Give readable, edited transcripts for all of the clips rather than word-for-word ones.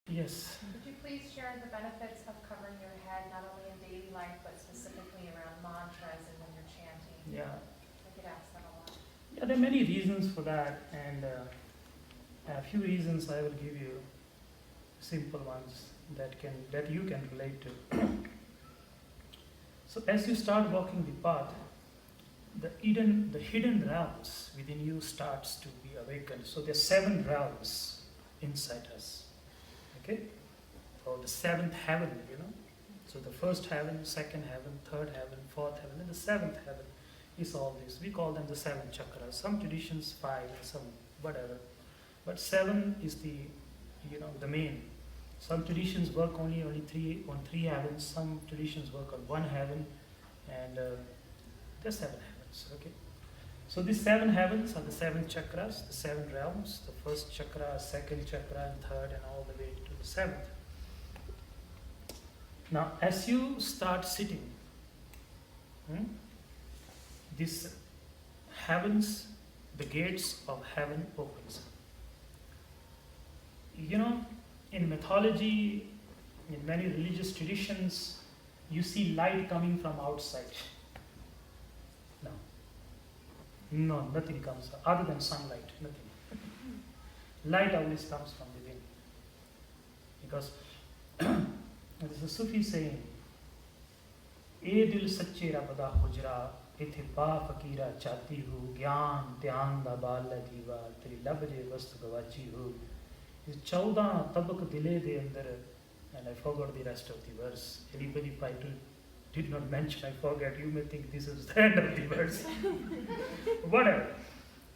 Yes. Could you please share the benefits of covering your head, not only in daily life, but specifically around mantras and when you're chanting? Yeah. I get asked that a lot. Yeah, there are many reasons for that, and a few reasons I will give you, simple ones that you can relate to. So as you start walking the path, the hidden realms within you starts to be awakened. So there are 7 realms inside us. Okay? Or the 7th heaven, So the first heaven, second heaven, third heaven, fourth heaven, and the 7th heaven is all this. We call them the 7 chakras. Some traditions 5, some whatever. But 7 is the main. Some traditions work only on 3 heavens. Some traditions work on 1 heaven, and there's 7 heavens. Okay. So these 7 heavens are the 7 chakras, the 7 realms. The first chakra, second chakra, and third, and all the way to the 7th. Now, as you start sitting, this heavens, the gates of heaven opens. In mythology, in many religious traditions, you see light coming from outside. No, nothing comes other than sunlight, nothing. Light always comes from within. Because there's a Sufi saying, "E dil sache rabda hujra, ithe pa fakira chati hu, gyan dhyan da bala jiva, teri labje vastu gavachi hu." Is 14 tabak dile de andar, and I forgot the rest of the verse. Anybody if I did not mention, I forget, you may think this is the end of the verse. Whatever.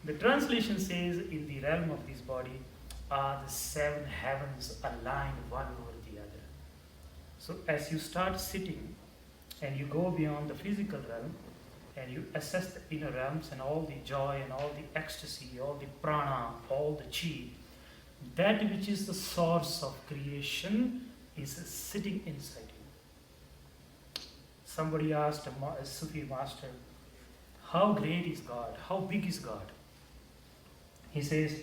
The translation says, in the realm of this body are the 7 heavens aligned one over the other. So as you start sitting and you go beyond the physical realm and you assess the inner realms and all the joy and all the ecstasy, all the prana, all the chi, that which is the source of creation is sitting inside you. Somebody asked a Sufi master, how great is God? How big is God? He says,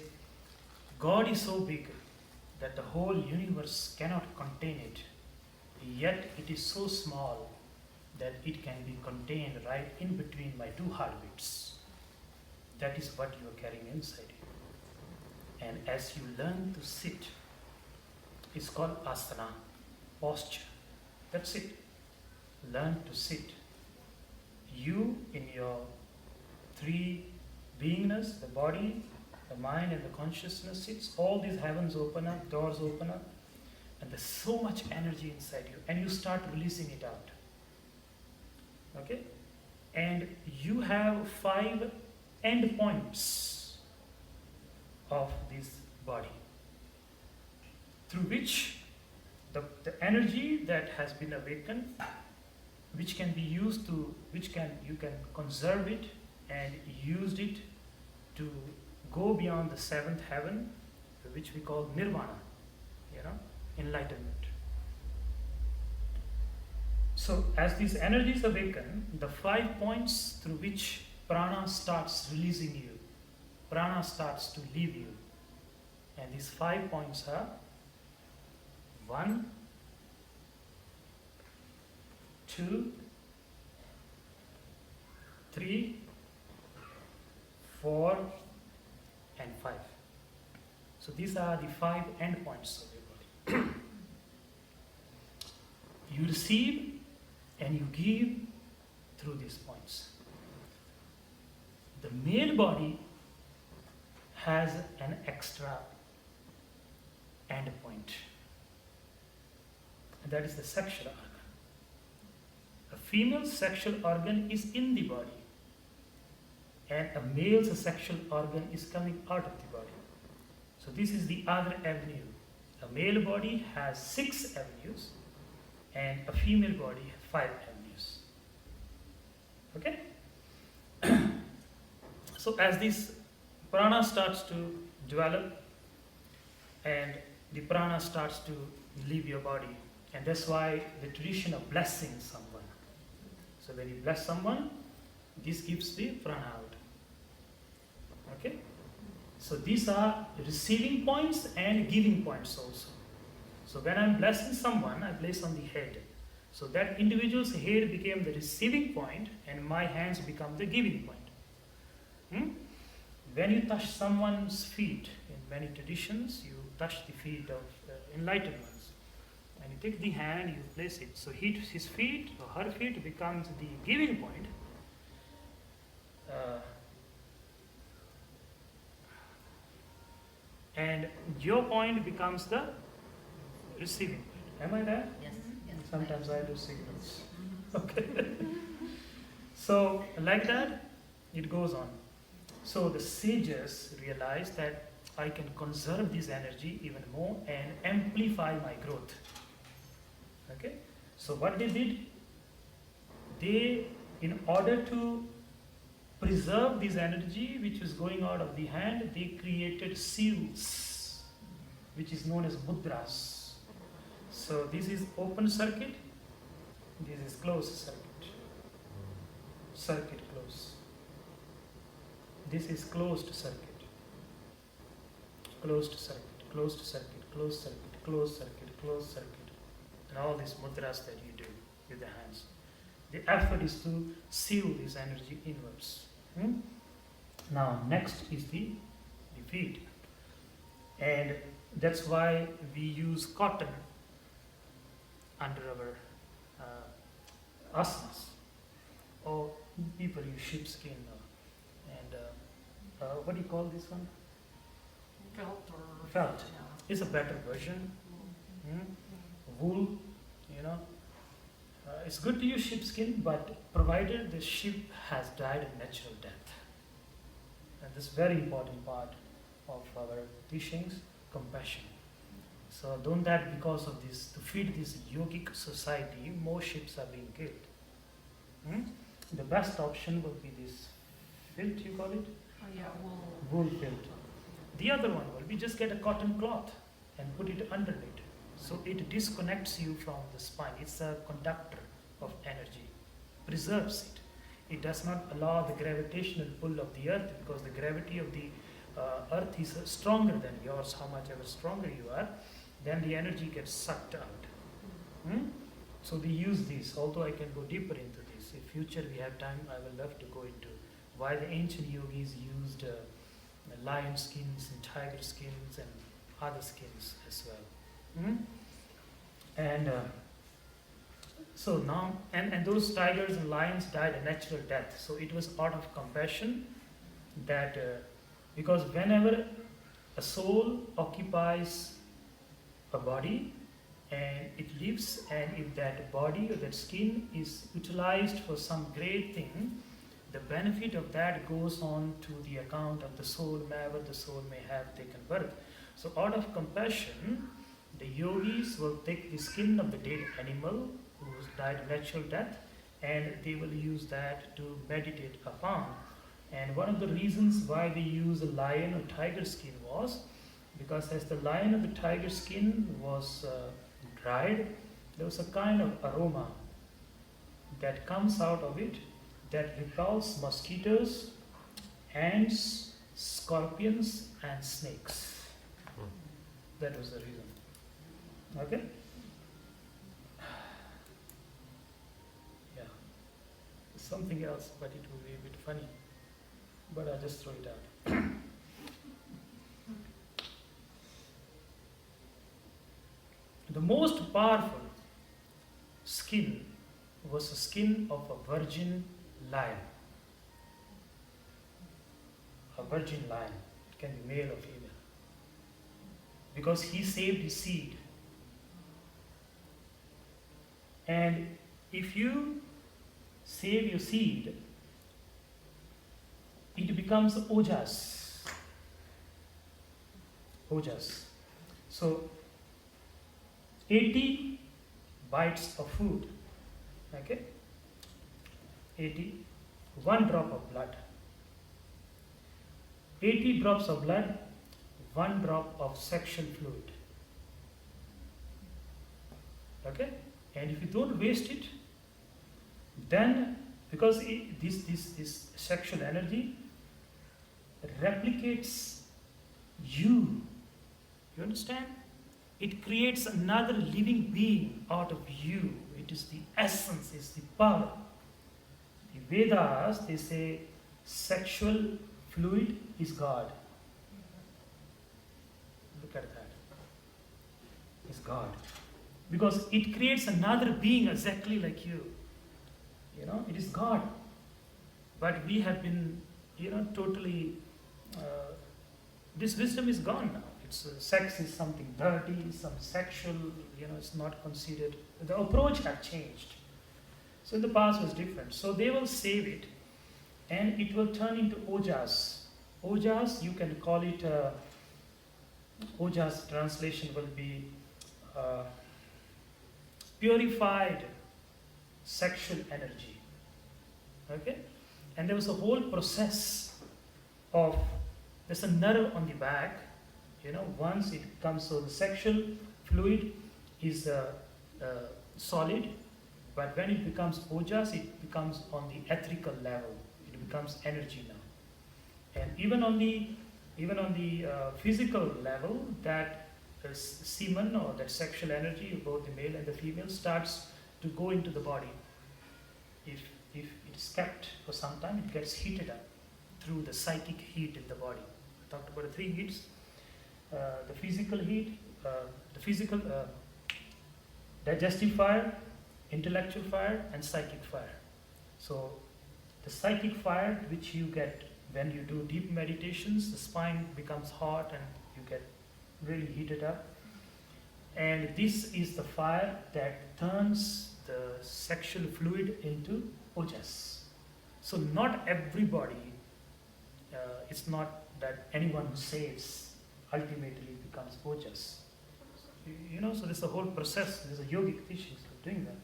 God is so big that the whole universe cannot contain it. Yet it is so small that it can be contained right in between my 2 heartbeats. That is what you are carrying inside you. And as you learn to sit, it's called asana, posture. That's it. Learn to sit. You in your 3 beingness, the body, the mind, and the consciousness sits. All these heavens open up, doors open up, and there's so much energy inside you, and you start releasing it out. Okay? And you have 5 end points of this body, through which the energy that has been awakened, which can be used to, you can conserve it and use it to go beyond the 7th heaven, which we call nirvana, enlightenment. So as these energies awaken, the 5 points through which prana starts releasing you, prana starts to leave you. And these 5 points are 1, 2, 3, 4, and 5. So these are the 5 end points of your body. You receive and you give through these points. The male body has an extra end point, and that is the sexual organ. A female's sexual organ is in the body, and a male's sexual organ is coming out of the body. So this is the other avenue. A male body has 6 avenues, and a female body has 5 avenues. Okay? So as this prana starts to develop and the prana starts to leave your body, and that's why the tradition of blessing someone. So when you bless someone, this gives the prana out. Okay? So these are receiving points and giving points also. So when I'm blessing someone, I place on the head. So that individual's head became the receiving point and my hands become the giving point. Hmm? When you touch someone's feet, in many traditions, you touch the feet of enlightened ones. And you take the hand, you place it. So his feet or her feet becomes the giving point. And your point becomes the receiving point. Am I there? Yes. Yes. Sometimes I do signals. Okay. So, like that, it goes on. So the sages realized that I can conserve this energy even more and amplify my growth. Okay? So what they did, they, in order to preserve this energy which is going out of the hand, they created seals, which is known as mudras. So this is open circuit, this is closed circuit. Circuit close. This is closed circuit. Closed circuit, closed circuit, closed circuit, closed circuit, closed circuit. And all these mudras that you do with the hands. The effort is to seal this energy inwards. Now, next is the feet. And that's why we use cotton under our asanas. Or people use sheepskin. What do you call this one? Felt or Felt. Yeah. It's a better version. Wool, it's good to use sheepskin, but provided the sheep has died a natural death. And this is very important part of our teachings, compassion. So don't that because of this, to feed this yogic society, more sheep are being killed. The best option would be this filt, you call it? Oh yeah, Wool filt. The other one will be just get a cotton cloth and put it under it. So it disconnects you from the spine. It's a conductor of energy, preserves it. It does not allow the gravitational pull of the earth because the gravity of the earth is stronger than yours. How much ever stronger you are, then the energy gets sucked out. So we use this, although I can go deeper into this. In future we have time, I will love to go into why the ancient yogis used lion skins and tiger skins and other skins as well. And so now, and those tigers and lions died a natural death. So it was out of compassion that, because whenever a soul occupies a body and it lives, and if that body or that skin is utilized for some great thing, the benefit of that goes on to the account of the soul, wherever the soul may have taken birth. So out of compassion, the yogis will take the skin of the dead animal who has died a natural death, and they will use that to meditate upon. And one of the reasons why they use a lion or tiger skin was because as the lion or the tiger skin was dried, there was a kind of aroma that comes out of it that repels mosquitoes, ants, scorpions, and snakes. That was the reason. Okay? Yeah. Something else, but it will be a bit funny. But I'll just throw it out. The most powerful skin was the skin of a virgin lion. A virgin lion. It can be male or female. Because he saved his seed. And if you save your seed, it becomes ojas. Ojas. So 80 bites of food, okay? 80, 1 drop of blood. 80 drops of blood, 1 drop of sexual fluid. Okay? And if you don't waste it, then because this sexual energy replicates you. You understand? It creates another living being out of you. It is the essence, it's the power. The Vedas, they say sexual fluid is God. Look at that. It's God. Because it creates another being exactly like you. You know, it is God. But we have been, totally, this wisdom is gone now. Sex is something dirty, some sexual, it's not considered. The approach have changed. So in the past was different. So they will save it and it will turn into ojas. Ojas, you can call it, ojas translation will be purified sexual energy. Okay? And there was a whole process of, there's a nerve on the back. Once it comes, so the sexual fluid is solid, but when it becomes ojas, it becomes on the etherical level. It becomes energy now. And even on the physical level, that semen or that sexual energy, both the male and the female, starts to go into the body. If it is kept for some time, it gets heated up through the psychic heat in the body. I talked about the 3 heats. The physical heat, the physical digestive fire, intellectual fire, and psychic fire. So the psychic fire, which you get when you do deep meditations, the spine becomes hot and you get really heated up. And this is the fire that turns the sexual fluid into ojas. So not everybody, it's not that anyone who saves ultimately becomes ojas. So there's a whole process, there's a yogic teachings for doing that.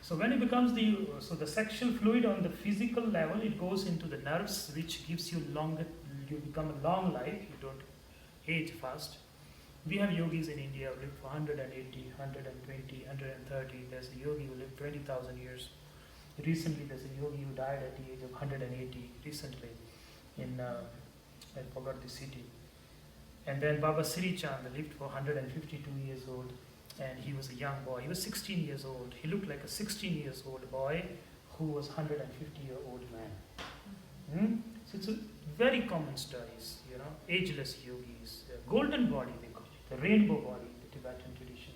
So when it becomes the sexual fluid on the physical level, it goes into the nerves, which gives you you become a long life, you don't age fast. We have yogis in India who live for 180, 120, 130. There's a yogi who lived 20,000 years. Recently there's a yogi who died at the age of 180, recently, in, I forgot the city. And then Baba Sri Chand lived for 152 years old, and he was a young boy. He was 16 years old. He looked like a 16 years old boy who was 150-year-old man. So it's a very common stories, ageless yogis, golden body they call it, the rainbow body, the Tibetan tradition.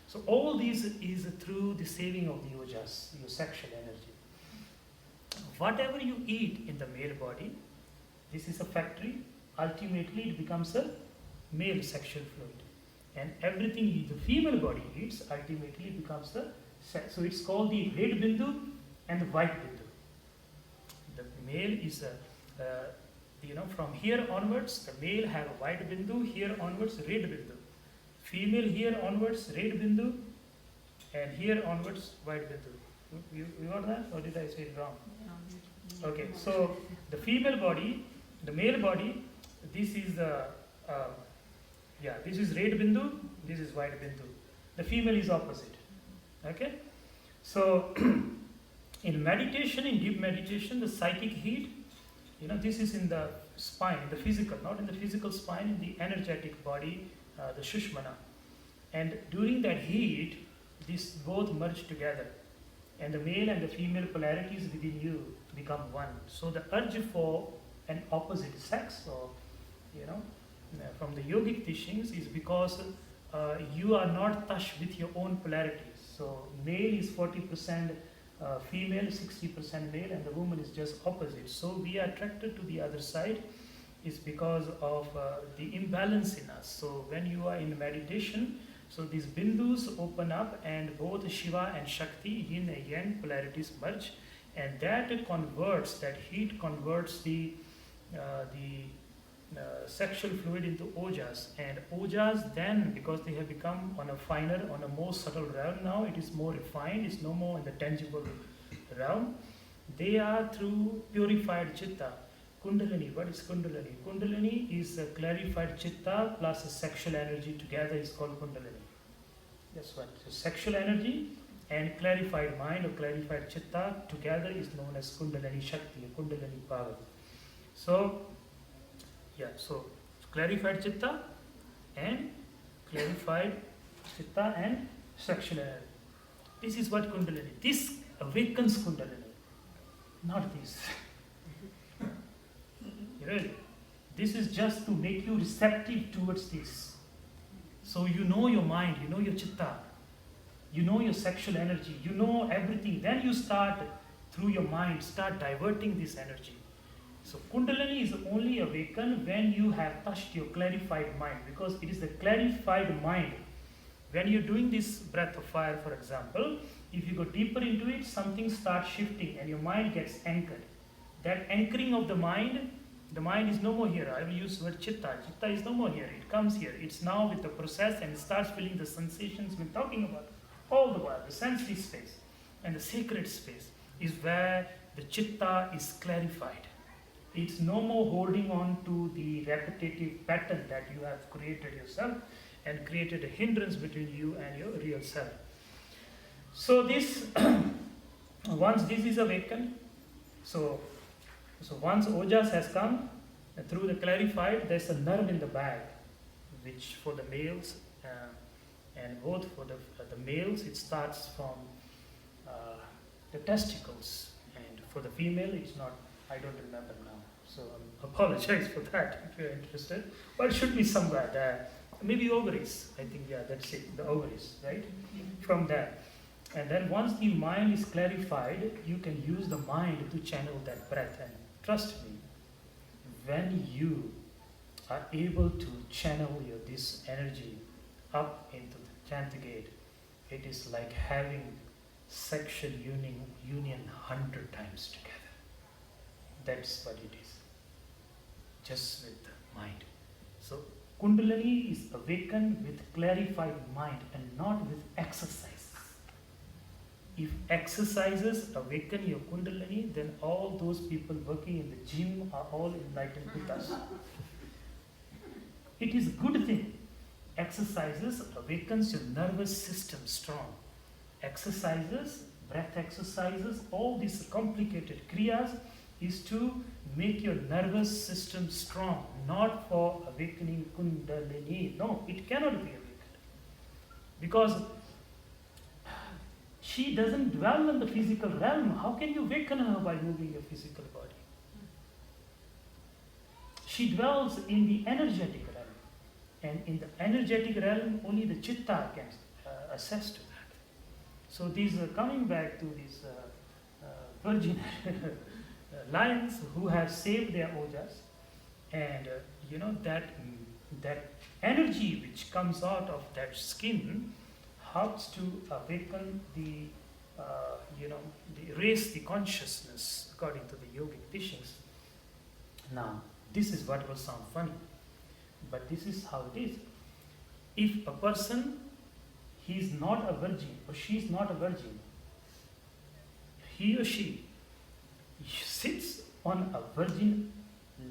So all these is through the saving of the ojas, your sexual energy. Whatever you eat in the male body, this is a factory. Ultimately, it becomes a male sexual fluid. And everything the female body eats ultimately becomes the sex. So it's called the red bindu and the white bindu. The male is from here onwards, the male have a white bindu, here onwards red bindu. Female here onwards red bindu, and here onwards white bindu. You got that, or did I say it wrong? Okay, so the female body, the male body, this is this is red bindu, this is white bindu. The female is opposite. Okay? So in meditation, in deep meditation, the psychic heat, this is in the spine, the physical, not in the physical spine, in the energetic body, the shushmana. And during that heat, these both merge together. And the male and the female polarities within you become one. So the urge for an opposite sex, or from the yogic teachings, is because you are not touched with your own polarities. So male is 40% female, 60% male, and the woman is just opposite. So we are attracted to the other side is because of the imbalance in us. So when you are in meditation, so these bindus open up and both Shiva and Shakti, yin and yang polarities merge, and that heat converts the sexual fluid into ojas. And ojas then, because they have become on a more subtle realm now, it is more refined, it's no more in the tangible realm. They are through purified chitta. Kundalini, what is Kundalini? Kundalini is a clarified chitta plus a sexual energy together is called Kundalini. That's what. So sexual energy and clarified mind or clarified chitta together is known as Kundalini Shakti, Kundalini power. So Yeah, so clarified chitta and clarified chitta and sexual energy. This is what Kundalini. This awakens Kundalini, not this. Really. This is just to make you receptive towards this. So you know your mind, you know your chitta, you know your sexual energy, you know everything. Then you start, through your mind, start diverting this energy. So Kundalini is only awakened when you have touched your clarified mind, because it is the clarified mind. When you're doing this breath of fire, for example, if you go deeper into it, something starts shifting and your mind gets anchored. That anchoring of the mind is no more here. I will use the word chitta. Chitta is no more here. It comes here. It's now with the process and it starts feeling the sensations we're talking about. All the while, the sensory space and the sacred space is where the chitta is clarified. It's no more holding on to the repetitive pattern that you have created yourself and created a hindrance between you and your real self. So this, once this is awakened, so once ojas has come, through the clarified, there's a nerve in the back, which for the males, and both for the males, it starts from the testicles, and for the female, it's not, I don't remember now. So I apologize for that if you're interested. But it should be somewhere there. Maybe ovaries, I think, yeah, that's it, the ovaries, right? From there. And then once the mind is clarified, you can use the mind to channel that breath. And trust me, when you are able to channel this energy up into the 10th gate, it is like having sexual union 100 times together. That's what it is. Just with the mind. So Kundalini is awakened with clarified mind and not with exercises. If exercises awaken your Kundalini, then all those people working in the gym are all enlightened Buddhas. It is a good thing. Exercises awakens your nervous system strong. Exercises, breath exercises, all these complicated kriyas is to make your nervous system strong, not for awakening Kundalini. No, it cannot be awakened. Because she doesn't dwell in the physical realm. How can you awaken her by moving your physical body? She dwells in the energetic realm. And in the energetic realm, only the chitta can access to that. So these coming back to these virgin lions who have saved their ojas, and that energy which comes out of that skin helps to awaken the raise the consciousness according to the yogic teachings. Now, this is what will sound funny, but this is how it is. If a person, he is not a virgin or she is not a virgin, he or she sits on a virgin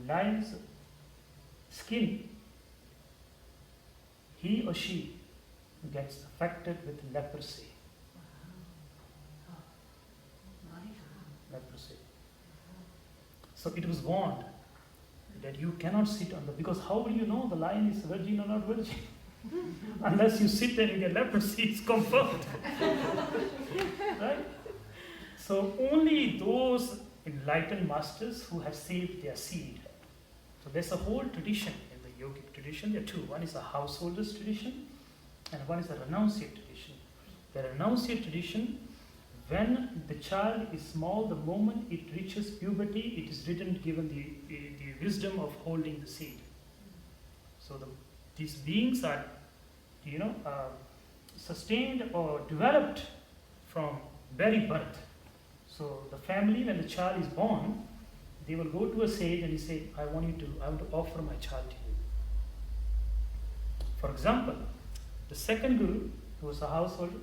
lion's skin, he or she gets affected with leprosy. Leprosy. So it was warned that you cannot sit on because how will you know the lion is virgin or not virgin? Unless you sit there and get leprosy, it's confirmed. Right? So only those enlightened masters who have saved their seed. So there's a whole tradition in the yogic tradition. There are two. One is a householder's tradition and one is a renunciate tradition. The renunciate tradition, when the child is small, the moment it reaches puberty, it is given the wisdom of holding the seed. So these beings are, sustained or developed from very birth. So the family, when the child is born, they will go to a sage and he say, I want to offer my child to you. For example, the second guru, who was a householder,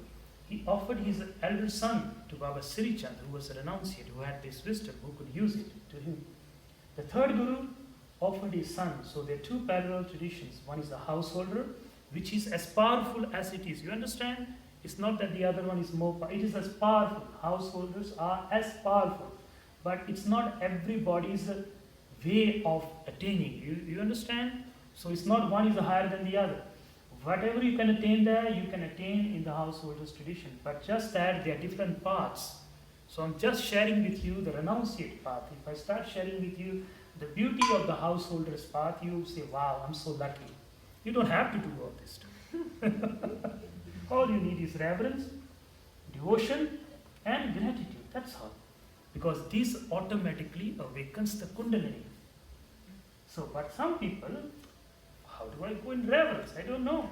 he offered his elder son to Baba Sirichand, who was a renunciate, who had this wisdom, who could use it to him. The third guru offered his son. So there are two parallel traditions. One is the householder, which is as powerful as it is. You understand? It's not that the other one is more powerful. It is as powerful. Householders are as powerful. But it's not everybody's way of attaining. You understand? So it's not one is higher than the other. Whatever you can attain there, you can attain in the householder's tradition. But just that there are different paths. So I'm just sharing with you the renunciate path. If I start sharing with you the beauty of the householder's path, you say, wow, I'm so lucky. You don't have to do all this stuff. All you need is reverence, devotion, and gratitude. That's all. Because this automatically awakens the Kundalini. So, but some people, how do I go in reverence? I don't know.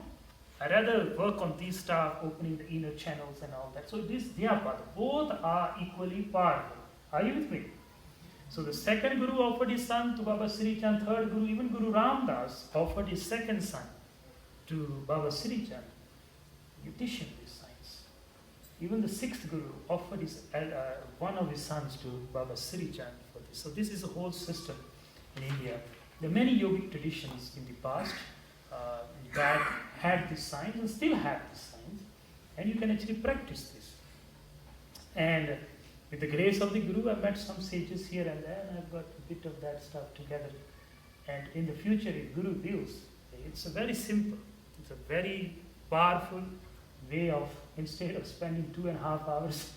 I rather work on these stuff, opening the inner channels and all that. So this, they are path. Both are equally powerful. Are you with me? So the second Guru offered his son to Baba Sri Chand, third Guru, even Guru Ram Das offered his second son to Baba Sri Chand. Beautician these signs. Even the sixth Guru offered his, one of his sons to Baba Sri Chand for this. So this is a whole system in India. There are many yogic traditions in the past that had these signs and still have these signs, and you can actually practice this. And with the grace of the Guru, I met some sages here and there, and I've got a bit of that stuff together. And in the future, if Guru wills, it's a very simple, it's a very powerful way of, instead of spending 2.5 hours,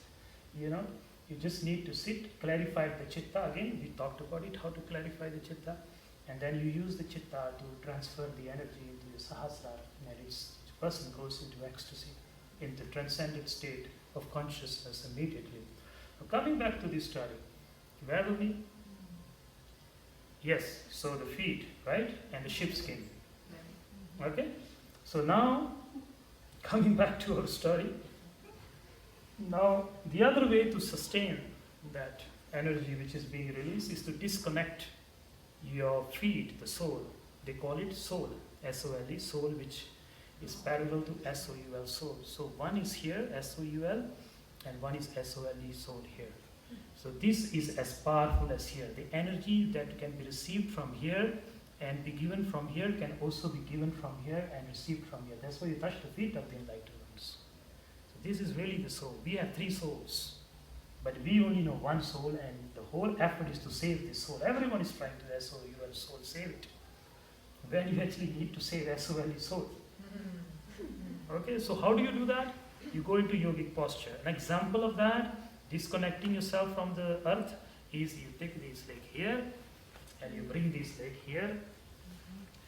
you just need to sit, clarify the chitta. Again, we talked about it, how to clarify the chitta. And then you use the chitta to transfer the energy into the sahasrara, and the person goes into ecstasy, into transcendent state of consciousness immediately. Now coming back to this story, where were we? Yes, so the feet, right? And the sheepskin. Okay? So now, coming back to our story, now the other way to sustain that energy which is being released is to disconnect your feet, the soul. They call it soul, S-O-L-E, soul, which is parallel to S-O-U-L, soul. So one is here, S-O-U-L, and one is S-O-L-E, soul here. So this is as powerful as here. The energy that can be received from here and be given from here can also be given from here and received from here. That's why you touch the feet of the enlightened ones. So this is really the soul. We have 3 souls, but we only know one soul, and the whole effort is to save this soul. Everyone is trying to S-O-U-L, soul, save it. When you actually need to save S-O-L-E, soul. Okay, so how do you do that? You go into yogic posture. An example of that, disconnecting yourself from the earth, is you take this leg here, and you bring this leg here,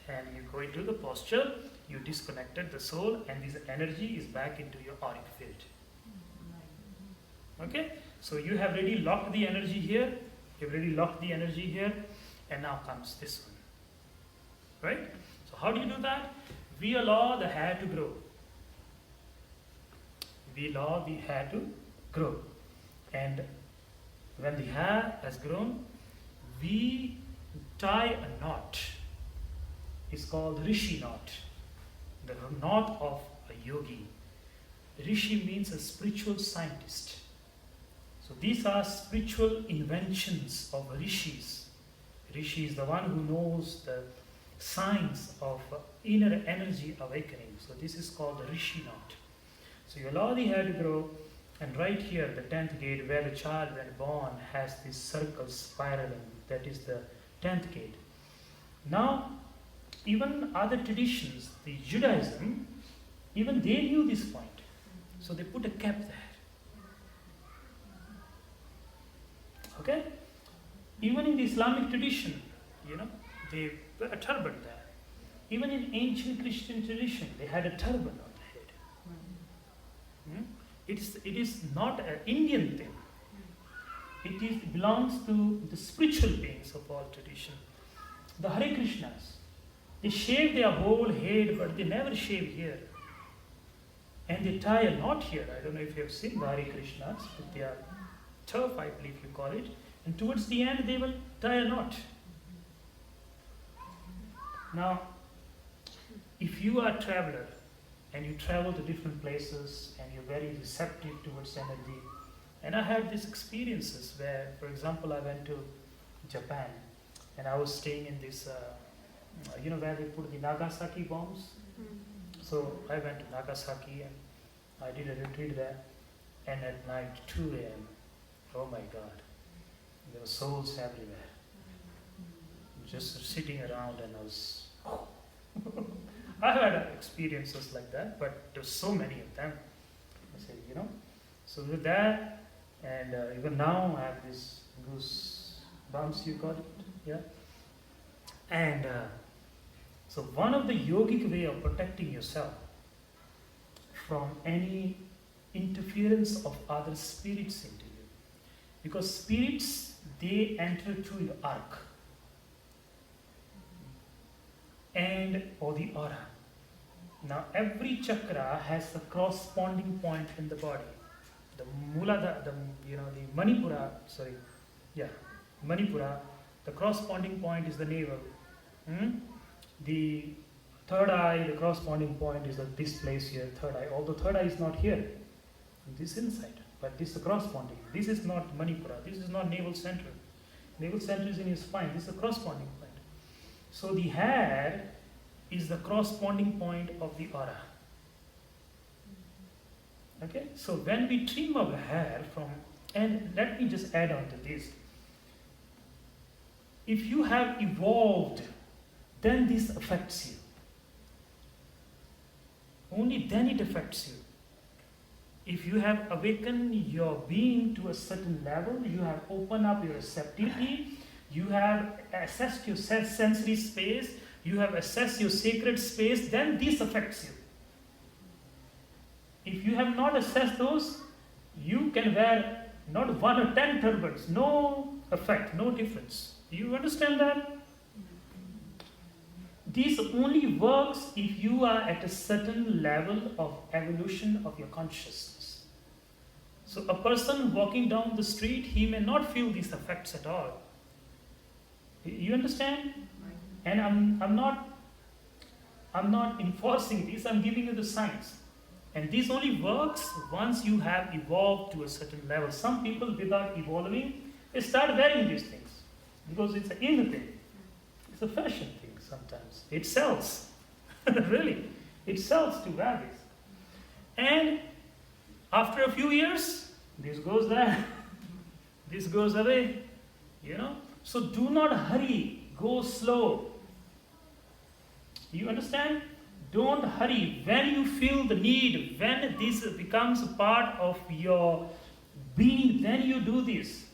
and you go into the posture, you disconnected the soul, and this energy is back into your auric field. Okay? So you have already locked the energy here, you've already locked the energy here, and now comes this one. Right? So how do you do that? We allow the hair to grow. We allow the hair to grow. And when the hair has grown, we tie a knot. It's called Rishi knot. The knot of a yogi. Rishi means a spiritual scientist. So these are spiritual inventions of rishis. Rishi is the one who knows the science of inner energy awakening. So this is called the Rishi knot. So you allow the hair to grow, and right here, the 10th gate, where the child when born has this circle spiraling, that is the 10th gate. Now, even other traditions, the Judaism, even they knew this point. So they put a cap there. Okay? Even in the Islamic tradition, they put a turban there. Even in ancient Christian tradition, they had a turban on the head. It is not an Indian thing. It belongs to the spiritual beings of all tradition. The Hare Krishnas, they shave their whole head, but they never shave here. And they tie a knot here. I don't know if you have seen the Hare Krishnas, but they are turf, I believe you call it. And towards the end, they will tie a knot. Now, if you are a traveler, and you travel to different places, and you're very receptive towards energy, and I had these experiences where, for example, I went to Japan, and I was staying in this, where they put the Nagasaki bombs. So I went to Nagasaki, and I did a retreat there, and at night, 2 a.m., oh my God, there were souls everywhere. just sitting around, and I was. I've had experiences like that, but there's so many of them. I say, So with that, and even now I have this goose bumps, you got it, yeah. And so one of the yogic way of protecting yourself from any interference of other spirits into you, because spirits, they enter through your arc or the aura. Now every chakra has a corresponding point in the body. The Muladhara, the Manipura, Manipura, the corresponding point is the navel. The third eye, the corresponding point is at this place here, third eye. Although third eye is not here, this inside, but this is the corresponding. This is not Manipura, this is not navel center. Navel center is in your spine, this is the corresponding point. So the hair is the corresponding point of the aura. Okay, so when we trim our hair and let me just add on to this. If you have evolved, then this affects you. Only then it affects you. If you have awakened your being to a certain level, you have opened up your receptivity, you have accessed your sensory space, you have accessed your sacred space, then this affects you. If you have not assessed those, you can wear not 1 or 10 turbans, no effect, no difference. You understand that? This only works if you are at a certain level of evolution of your consciousness. So a person walking down the street, he may not feel these effects at all. You understand? And I'm not enforcing this, I'm giving you the science. And this only works once you have evolved to a certain level. Some people, without evolving, they start wearing these things because it's an in thing. It's a fashion thing sometimes. It sells. Really. It sells to wear this. And after a few years, this goes there. This goes away. So do not hurry. Go slow. You understand? Don't hurry. When you feel the need, when this becomes a part of your being, then you do this.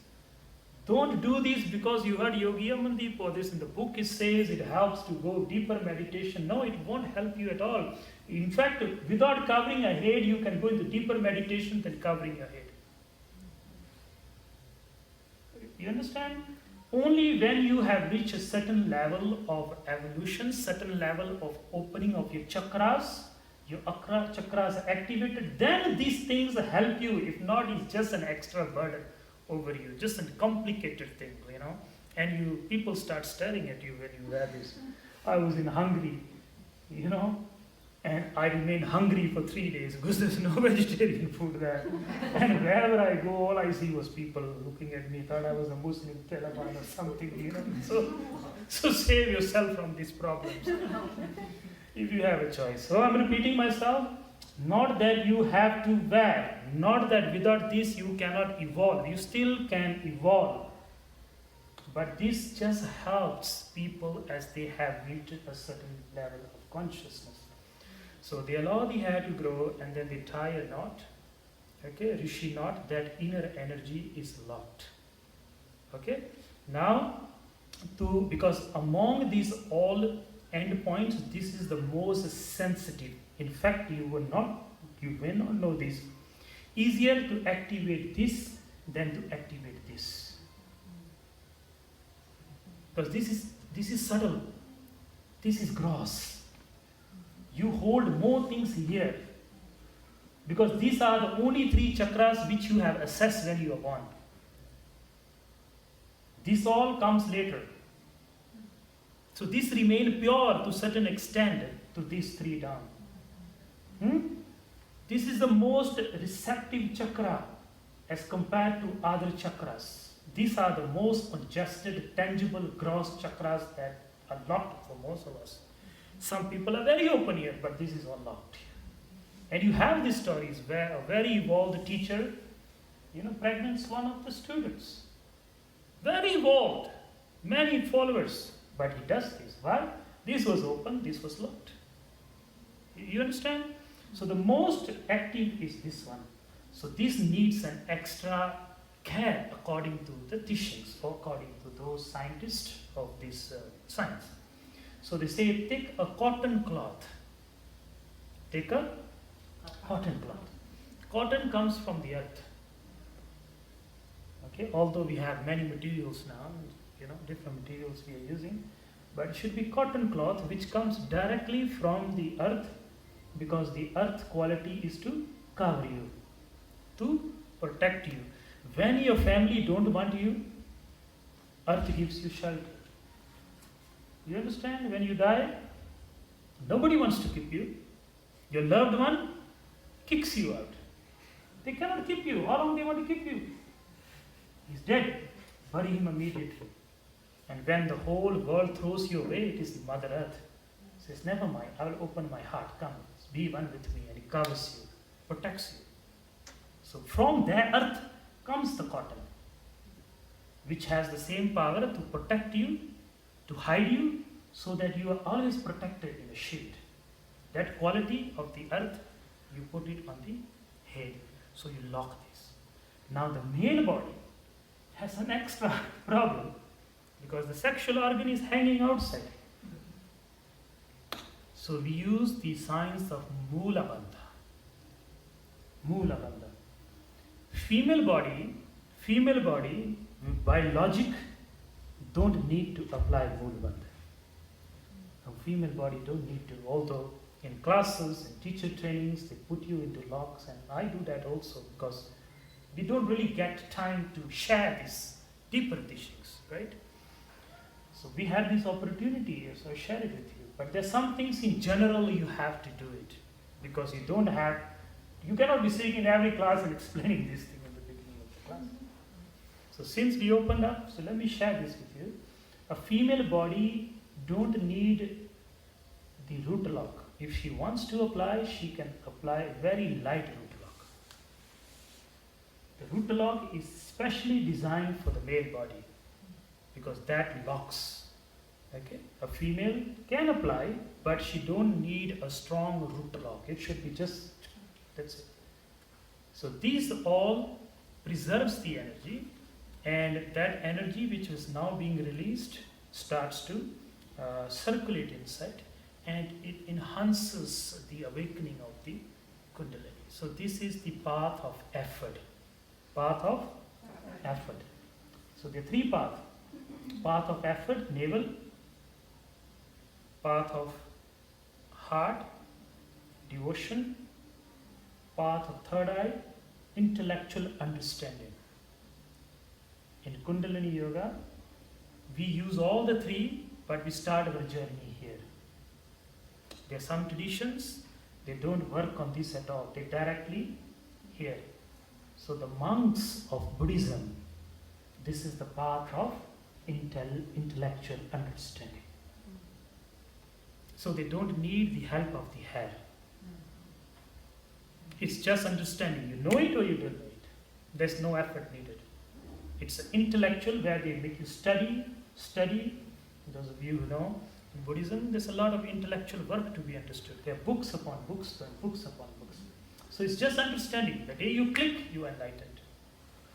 Don't do this because you heard Yogi Community or this in the book. It says it helps to go deeper meditation. No, it won't help you at all. In fact, without covering your head, you can go into deeper meditation than covering your head. You understand? Only when you have reached a certain level of evolution, certain level of opening of your chakras are activated, then these things help you. If not, it's just an extra burden over you, just a complicated thing, and people start staring at you when you wear this. I was in Hungary, and I remained hungry for 3 days because there's no vegetarian food there. And wherever I go, all I see was people looking at me, thought I was a Muslim, Taliban or something, So save yourself from these problems if you have a choice. So I'm repeating myself. Not that you have to wear, not that without this you cannot evolve. You still can evolve. But this just helps people as they have reached a certain level of consciousness. So they allow the hair to grow and then they tie a knot. Okay, Rishi knot, that inner energy is locked. Okay, now because among these all endpoints, this is the most sensitive. In fact, you may not know this. Easier to activate this than to activate this. Because this is subtle. This is gross. You hold more things here. Because these are the only 3 chakras which you have assessed when you are born. This all comes later. So this remain pure to certain extent to these 3 down. This is the most receptive chakra as compared to other chakras. These are the most congested, tangible, gross chakras that are locked for most of us. Some people are very open here, but this is all locked here. And you have these stories where a very evolved teacher, pregnants one of the students. Very evolved, many followers, But he does this. Why? This was open, this was locked. You understand? So the most active is this one. So this needs an extra care according to the teachings, or according to those scientists of this science. So they say, take a cotton cloth. Take a cotton cloth. Cotton comes from the earth. Okay, although we have many materials now, different materials we are using, but it should be cotton cloth which comes directly from the earth, because the earth quality is to cover you, to protect you. When your family don't want you, earth gives you shelter. You understand? When you die, nobody wants to keep you. Your loved one kicks you out. They cannot keep you. How long they want to keep you? He's dead. Bury him immediately. And when the whole world throws you away, it is the Mother Earth. Says, never mind, I will open my heart. Come, be one with me. And he covers you, protects you. So from that earth comes the cotton, which has the same power to protect you, to hide you, so that you are always protected in a shield. That quality of the earth, you put it on the head. So you lock this. Now the male body has an extra problem, because the sexual organ is hanging outside. So we use the science of Mula Bandha. Mula Bandha. Female body, by logic, don't need to apply Mula Bandha. A female body don't need to, although in classes and teacher trainings they put you into locks, and I do that also, because we don't really get time to share these deeper teachings, right? So we had this opportunity, so I share it with you. But there's some things in general you have to do it, because you cannot be sitting in every class and explaining this thing at the beginning of the class. So since we opened up, so let me share this with you. A female body don't need the root lock. If she wants to apply, she can apply a very light root lock. The root lock is specially designed for the male body, because that locks. Okay? A female can apply, but she don't need a strong root lock. It should be just, that's it. So these all preserves the energy, and that energy which is now being released starts to circulate inside, and it enhances the awakening of the Kundalini. So this is the path of effort. Path of effort. So there are three paths. Path of effort, navel. Path of heart, devotion. Path of third eye, intellectual understanding. In Kundalini Yoga, we use all the three, but we start our journey here. There are some traditions, they don't work on this at all. They directly here. So the monks of Buddhism, this is the path of intellectual understanding. So they don't need the help of the hair. It's just understanding. You know it or you don't know it. There's no effort needed. It's intellectual, where they make you study. Those of you who know, in Buddhism, there's a lot of intellectual work to be understood. There are books upon books and books upon books. So it's just understanding. The day you click, you are enlightened.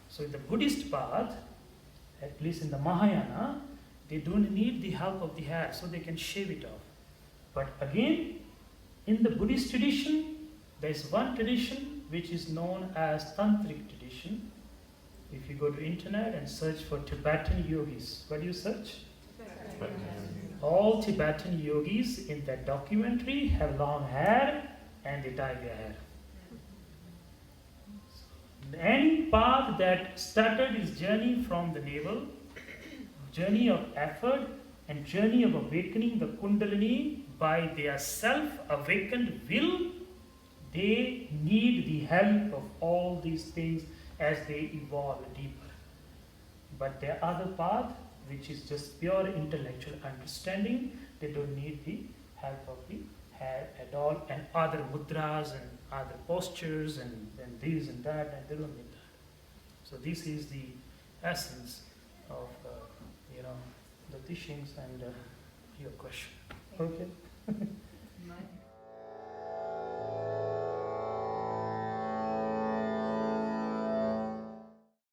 So in the Buddhist path, at least in the Mahayana, they don't need the help of the hair, so they can shave it off. But again, in the Buddhist tradition, there is one tradition which is known as Tantric tradition. If you go to internet and search for Tibetan yogis, what do you search? All Tibetan yogis in that documentary have long hair and they dye their hair. Any path that started his journey from the navel, journey of effort and journey of awakening the Kundalini by their self-awakened will, they need the help of all these things as they evolve deeper. But their other path, which is just pure intellectual understanding, they don't need the help of the hair at all, and other mudras and other postures and this and that, and they don't need that. So this is the essence of the teachings and your question. Thank you. Okay.